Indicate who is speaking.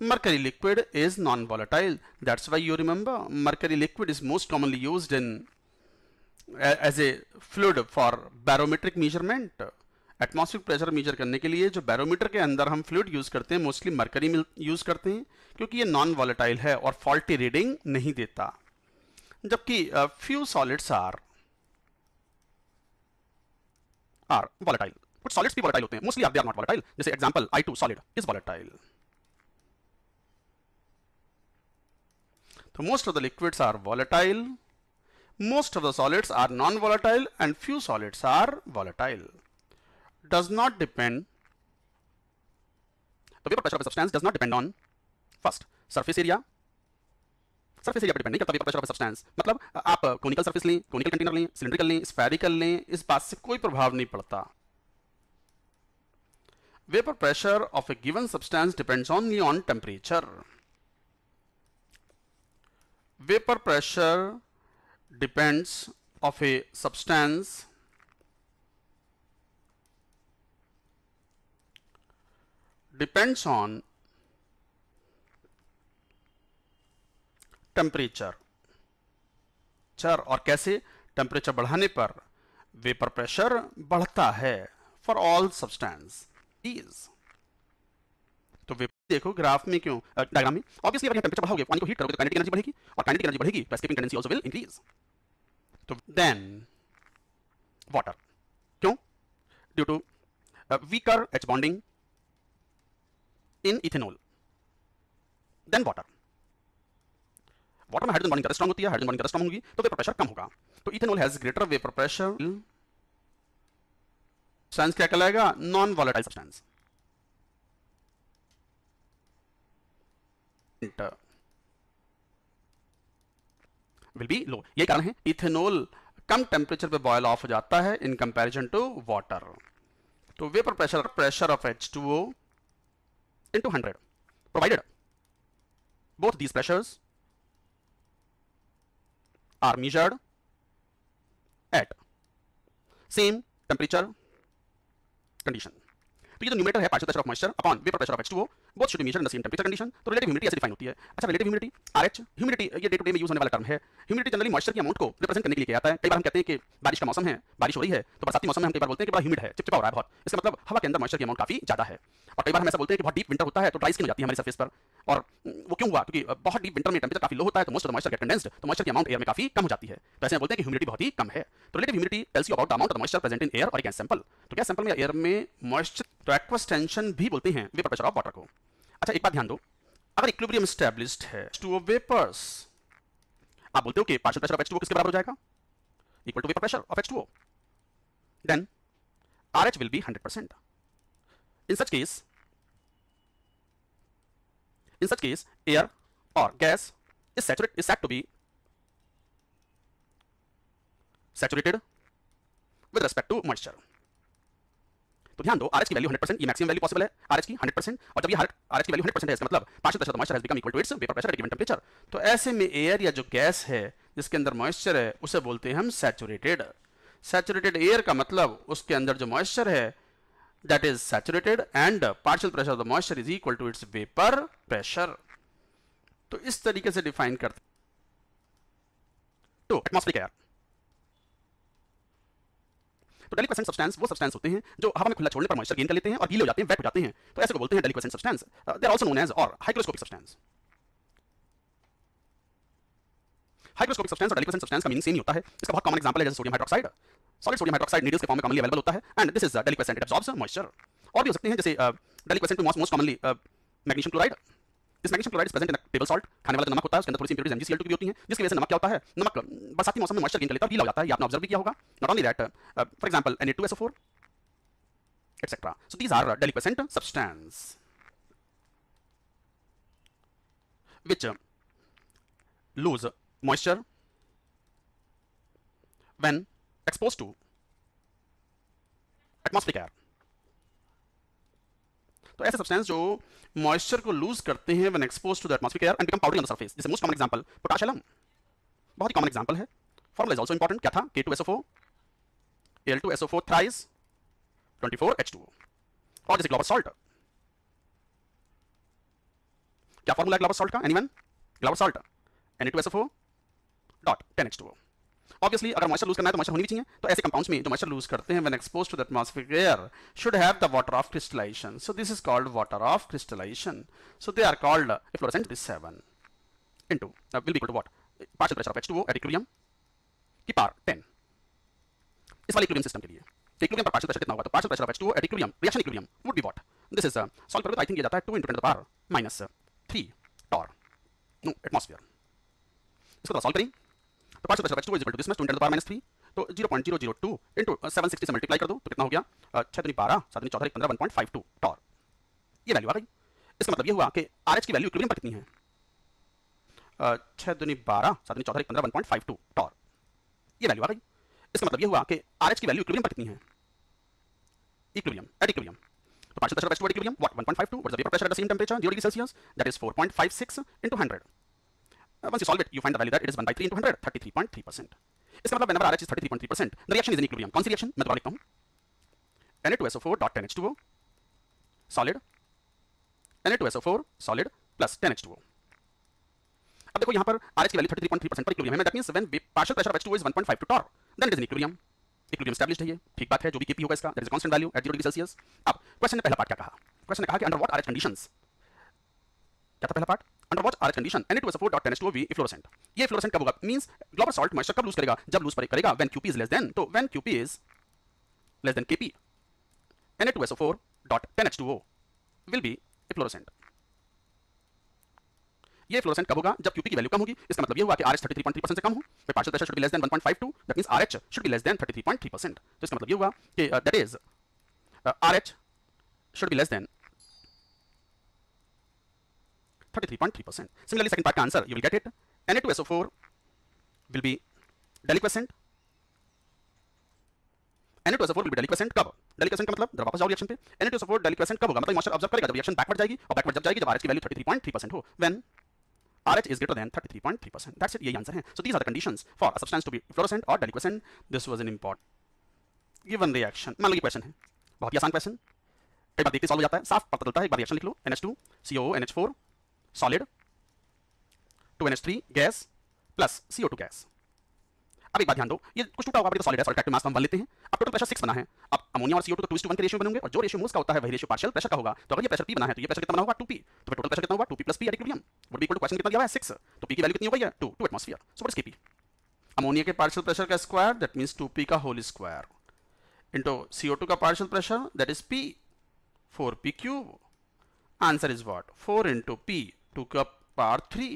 Speaker 1: Mercury liquid is non-volatile. That's why you remember mercury liquid is most commonly used in as a fluid for barometric measurement. Atmospheric pressure measure करने के लिए जो barometer के अंदर हम fluid use करते हैं मोस्टली मरकरी यूज करते हैं, क्योंकि ये नॉन वॉलेटाइल है और फॉल्टी रीडिंग नहीं देता। जबकि फ्यू सॉलिड्स आर वॉलेटाइल। कुछ सॉलिड्स भी वॉलेटाइल होते हैं, mostly they are not volatile. जैसे example I2 solid is volatile. तो most of the liquids are volatile, most of the solids are non-volatile and few solids are volatile. Does not depend, the vapor pressure of a substance does not depend on first surface area पर depend नहीं करता vapour pressure of a substance. मतलब आप conical surface लें, conical container लें, cylindrical लें, spherical लें, इस बात से कोई प्रभाव नहीं पड़ता। Vapour pressure of A given substance depends only on temperature. Vapour pressure depends of a substance depends on temperature। और कैसे? टेम्परेचर बढ़ाने पर वेपर प्रेशर बढ़ता है फॉर ऑल सब्सटेंस इज। तो वेपर देखो ग्राफ में क्यों, डायग्राम में ऑब्वियसली अगर टेम्परेचर बढ़ाओगे, पानी को हीट करोगे तो काइनेटिक एनर्जी बढ़ेगी, और काइनेटिक एनर्जी बढ़ेगी तो escaping tendency also will increase. तो देन वाटर, क्यों? Due to weaker H bonding in ethanol. Then water में हाइड्रोजन बॉन्डिंग ज्यादा स्ट्रांग होती है, हाइड्रोजन बॉन्डिंग ज्यादा स्ट्रांग होगी तो वेपर प्रेशर कम होगा। तो ethanol has greater vapour pressure. Substance क्या कहलाएगा? Non volatile substance. Will be low. यही कारण है इथेनॉल कम टेम्परेचर पे बॉयल ऑफ हो जाता है इन कंपैरिजन टू वाटर। तो vapour pressure of H2O into 100 provided both these pressures are measured at same temperature condition। तो ये जो न्यूमरेटर है partial pressure of moisture upon vapour pressure of H2O both should be measured in the same temperature condition. तो relative humidity ऐसे define होती है। अच्छा, relative humidity RH, humidity ये डे टू डे में यूज होने वाला टर्म है। ह्यूमिडिटी जनरली मॉइस्चर की अमाउंट को रिप्रेजेंट करने के लिए किया जाता है। कई बार हम कहते हैं कि बारिश का मौसम है, बारिश हो रही है, तो बरसाती मौसम में हम कई बार बोलते हैं कि बड़ा ह्यूमिड है, चिपचिपा हो रहा है बहुत। इसका मतलब हवा के अंदर मॉइस्चर की अमाउंट काफी ज्यादा है। और कई बार हम ऐसा बोलते हैं कि बहुत डीप विंटर होता है तो ड्राई स्किन हो जाती है हमारी सरफेस पर। और वो क्यों हुआ? क्योंकि बहुत डीप विंटर में टेंपरेचर काफी लो होता है तो most of the moisture get condensed, तो मॉइस्चर की अमाउंट एयर में काफी कम हो जाती है। तो ऐसे बोलते हैं कि ह्यूमिडिटी बहुत ही कम है। तो relative humidity tells you about the amount of moisture present in air और गैस सैंपल। तो गैस सैंपल में एयर में मॉइस्चर, तो एक्वस टेंशन भी बोलते हैं वेपर प्रेशर ऑफ वाटर को। अच्छा, एक बात ध्यान दो, अगर इक्विलिब्रियम एस्टैब्लिश्ड है H2O वेपर्स, आप बोलते हो कि पार्शियल प्रेशर ऑफ H2O किसके बराबर हो जाएगा? Equal to vapour pressure of H2O। Then RH will be 100%। In such case, air or gas is said to be saturated with respect to moisture। तो ध्यान दो, RH की वैल्यू 100%, ये maximum value possible है RH की 100%। और जब ये RH की वैल्यू 100% है, इसका मतलब partial pressure of moisture has become equal to its vapour pressure at given temperature. तो ऐसे में एयर या जो गैस है जिसके अंदर मॉइस्चर है उसे बोलते हैं हम सैचुरेटेड। सैचुरेटेड एयर का मतलब उसके अंदर जो मॉइस्चर है that is saturated and partial pressure of the moisture is equal to its vapour pressure. तो इस तरीके से डिफाइन करते। तो एटमॉस्फेरिक एयर, तो डेलिक्वेसेंट सब्सटेंस वो सब्सटेंस होते हैं जो हवा में खुला छोड़ने पर मॉइस्चर गेन कर लेते हैं और गीले हो जाते हैं, वेट हो जाते हैं। तो ऐसे को बोलते हैं deliquescent substance. They are also known as और हाइग्रोस्कोपिक सब्सटेंस। हाइग्रोस्कोपिक सब्सटेंस और डेलिक्वेसेंट सब्सटेंस का मीनिंग सेम ही होता है। इसका बहुत कॉमन एग्जांपल है जैसे sodium hydroxide. Solid sodium hydroxide needles के फॉर्म में कॉमनली अवेलेबल होता है and this is deliquescent, it absorbs moisture. और भी हो सकते हैं जैसे डेलिक्वेसेंट में most commonly magnesium chloride. This magnesium chloride is present in table salt, खाने वाला जो नमक होता है उसके अंदर थोड़ी सी इंप्योरिटीज MgCl2 की भी होती हैं, जिसकी वजह से नमक क्या होता है, नमक बरसाती मौसम में मॉइस्चर गेन कर लेता है और गीला हो जाता है। ये आपने ऑब्जर्व भी किया होगा। Not only that, for example Na2SO4 etc. So these are deliquescent substance which lose moisture when exposed to atmospheric air। तो ऐसे सब्सटेंस जो मॉइस्चर को लूज करते हैं when exposed to the atmospheric air and become powdery on the surface. जैसे most common example potash alum, बहुत ही common example है। फॉर्मूला इज आल्सो इंपॉर्टेंट, क्या था? K2SO4 Al2SO4 thrice 24H2O। और जैसे ग्लोबल सॉल्ट, क्या फॉर्मूला है ग्लाउबर सॉल्ट का? Anyone? Glauber salt Na2SO4 dot 10H2O। Obviously अगर मॉइस्चर लूज करना है तो मॉइस्चर होनी भी चाहिए, तो ऐसे कंपाउंड्स में जो मॉइस्चर लूज करते हैं when exposed to the atmospheric air should have the water of crystallization, so this is called water of crystallization, so they are called efflorescent this 7 into will be equal to what? Partial pressure of H2O at equilibrium की power 10। इस वाले equilibrium system के लिए equilibrium पर partial pressure कितना होगा? तो partial pressure of H2O at equilibrium, reaction equilibrium would be what? This is solve करोगे तो आई थिंक ये जाता है 2 into 10 to the power minus 3 torr, no atmosphere. इसको थोड़ा सॉल्व करें तो partial pressure of H2O is equal to this much 2 10 to the power minus 3, तो 0.002 into 760 से मल्टीप्लाई कर दो तो कितना हो गया? 6 दूनी 12, 7 दूनी 14, 15, 1.52 टॉर। ये वैल्यू आ गई। इसका मतलब ये हुआ कि RH की वैल्यू इक्विलिब्रियम पर कितनी है? 6 दूनी 12, 7 दूनी 14, 15, 1.52 टॉर। ये वैल्यू आ गई। इसका मतलब ये हुआ कि RH की वैल्यू इक्विलिब्रियम पर कितनी है? Equilibrium, at equilibrium. तो partial pressure of H2O at equilibrium, what? 1.52. What is the vapor pressure at the same temperature, 0 degrees Celsius? That is 4.56 into 100. Once you solve it, you find the value that it is 1 by 3 into 100, 33.3%. इसका मतलब whenever RH is 33.3%, the reaction is in equilibrium. कौन सी reaction? मैं दोबारा लिखता हूँ। Na2SO4 dot 10H2O solid, Na2SO4 solid plus 10H2O। अब देखो यहाँ पर RH की वैल्यू 33.3% पर इक्विलिब्रियम है, that means when partial pressure of H2O is 1.52 torr, then it is in equilibrium. Equilibrium established है, ये ठीक बात है, जो भी Kp होगा इसका that is constant value at 0 degree Celsius. अब क्वेश्चन ने पहला पार्ट क्या कहा? क्वेश्चन ने कहा कि अंडर व्हाट RH कंडीशंस, क्या था पहला part? Under what RH condition Na2SO4 dot 10H2O भी इफ्लोरेसेंट। ये इफ्लोरेसेंट कब होगा? मींस ग्लोबल सॉल्ट मॉइस्चर कब लूज करेगा? जब लूज करेगा when Qp is less than, तो when Qp is less than Kp, Na2SO4 dot 10H2O will be efflorescent. ये फ्लोरेसेंट कब होगा? जब Qp की वैल्यू कम होगी। इसका मतलब ये हुआ कि RH 33.3% से कम हो, फिर partial pressure should be less than 1.52, that means RH should be less than 33.3%। तो इसका मतलब ये हुआ कि that is RH should be less than 33.3%। Similarly second part का answer you will get it, Na2SO4 will be deliquescent. Na2SO4 will be deliquescent कब? Deliquescent का मतलब जरा वापस जाओ रिएक्शन पे। Na2SO4 डेलिक्वेसेंट कब होगा? मतलब मॉइस्चर ऑब्जर्व करेगा जब रिएक्शन बैकवर्ड जाएगी, और बैकवर्ड जब जाएगी जब RH की वैल्यू 33.3% हो, when RH is greater than 33.3%. That's it. यही आंसर है. So these are the conditions for a substance to be fluorescent or deliquescent. This was an important given reaction. मान लो ये क्वेश्चन है, बहुत ही आसान क्वेश्चन, कई बार देखते सॉल्व हो जाता है, साफ पता चलता है। एक बार रिएक्शन लिख लो, NH2 COO NH4 solid 2NH3 gas plus CO2 gas. अब एक बात ध्यान दो, ये कुछ टूटा हुआ तो सॉलिड है, सॉलिड रिएक्टिव मास हम 1 लेते हैं। अब टोटल प्रेशर 6 बना है। अब अमोनिया और CO2 का 2:1 के रेशियो बनेंगे, और जो रेशियो मोल्स का होता है वही रेशियो पार्शियल प्रेशर का होगा। तो अगर ये प्रेशर P बना है तो ये प्रेशर कितना बना होगा? 2P। तो फिर टोटल प्रेशर कितना होगा? 2P + P at equilibrium would be equal to, question कितना दिया हुआ है? 6। तो P की वैल्यू कितनी हो गई है? 2 atmosphere. So what is Kp? Ammonia के पार्शियल प्रेशर का स्क्वायर, दैट मींस 2P का होल स्क्वायर, इनटू CO2 का partial pressure, that is P 4P cube. Answer is what? 4 into P 2 का पावर 3